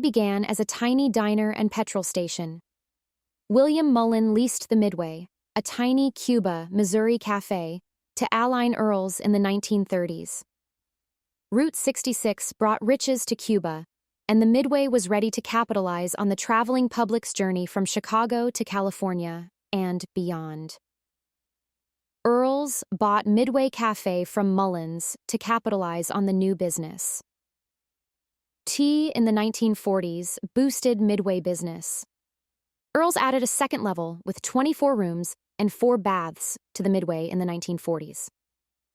began as a tiny diner and petrol station. William Mullen leased the Midway, a tiny Cuba, Missouri café, to Allyne Earls in the 1930s. Route 66 brought riches to Cuba, and the Midway was ready to capitalize on the traveling public's journey from Chicago to California and beyond. Earls bought Midway Cafe from Mullens to capitalize on the new business. Tea in the 1940s boosted Midway business. Earls added a second level with 24 rooms and 4 baths to the Midway in the 1940s.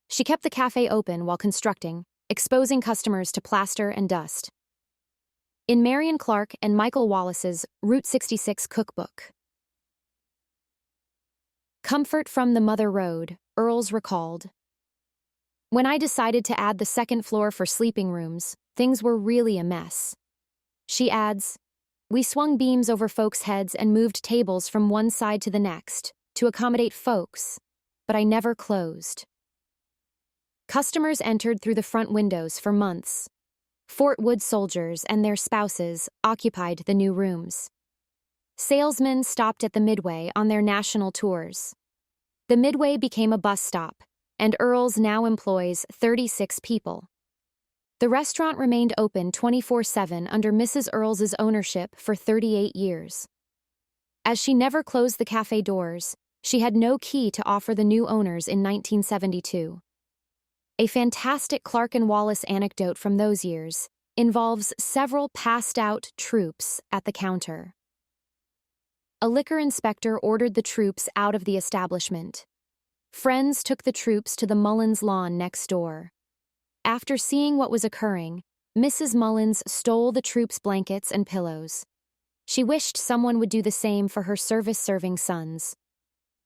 She kept the cafe open while constructing, exposing customers to plaster and dust. In Marion Clark and Michael Wallace's Route 66 cookbook, "Comfort from the Mother Road," Earls recalled, "When I decided to add the second floor for sleeping rooms, things were really a mess." She adds, "We swung beams over folks' heads and moved tables from one side to the next to accommodate folks, but I never closed." Customers entered through the front windows for months. Fort Wood soldiers and their spouses occupied the new rooms. Salesmen stopped at the Midway on their national tours. The Midway became a bus stop, and Earls now employs 36 people. The restaurant remained open 24/7 under Mrs. Earls's ownership for 38 years. As she never closed the cafe doors, she had no key to offer the new owners in 1972. A fantastic Clark and Wallace anecdote from those years involves several passed-out troops at the counter. A liquor inspector ordered the troops out of the establishment. Friends took the troops to the Mullens lawn next door. After seeing what was occurring, Mrs. Mullens stole the troops' blankets and pillows. She wished someone would do the same for her service-serving sons.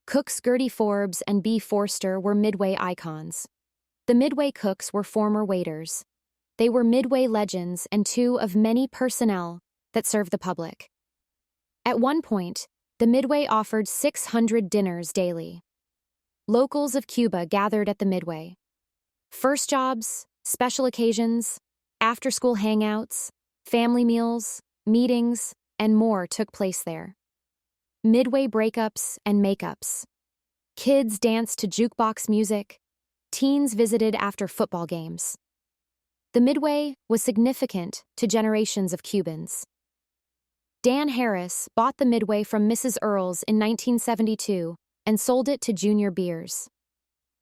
Cooks Gertie Forbes and B. Forster were Midway icons. The Midway cooks were former waiters. They were Midway legends and 2 of many personnel that served the public. At one point, the Midway offered 600 dinners daily. Locals of Cuba gathered at the Midway. First jobs, special occasions, after-school hangouts, family meals, meetings, and more took place there. Midway breakups and makeups. Kids danced to jukebox music. Teens visited after football games. The Midway was significant to generations of Cubans. Dan Harris bought the Midway from Mrs. Earls in 1972 and sold it to Junior Beers.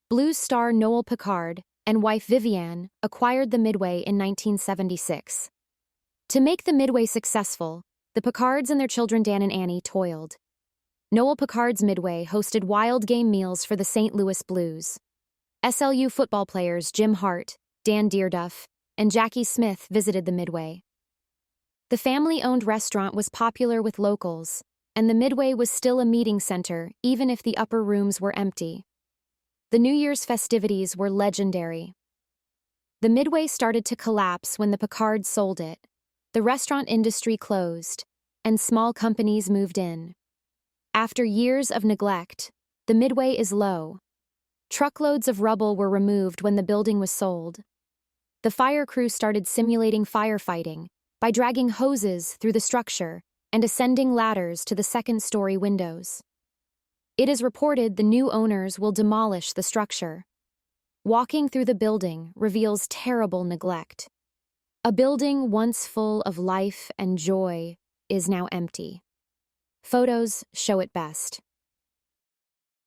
Blues star Noel Picard and wife Vivienne acquired the Midway in 1976. To make the Midway successful, the Picards and their children Dan and Annie toiled. Noel Picard's Midway hosted wild game meals for the St. Louis Blues. SLU football players Jim Hart, Dan Deerduff, and Jackie Smith visited the Midway. The family-owned restaurant was popular with locals, and the Midway was still a meeting center even if the upper rooms were empty. The New Year's festivities were legendary. The Midway started to collapse when the Picards sold it. The restaurant industry closed, and small companies moved in. After years of neglect, the Midway is low. Truckloads of rubble were removed when the building was sold. The fire crew started simulating firefighting by dragging hoses through the structure and ascending ladders to the second-story windows. It is reported the new owners will demolish the structure. Walking through the building reveals terrible neglect. A building once full of life and joy is now empty. Photos show it best.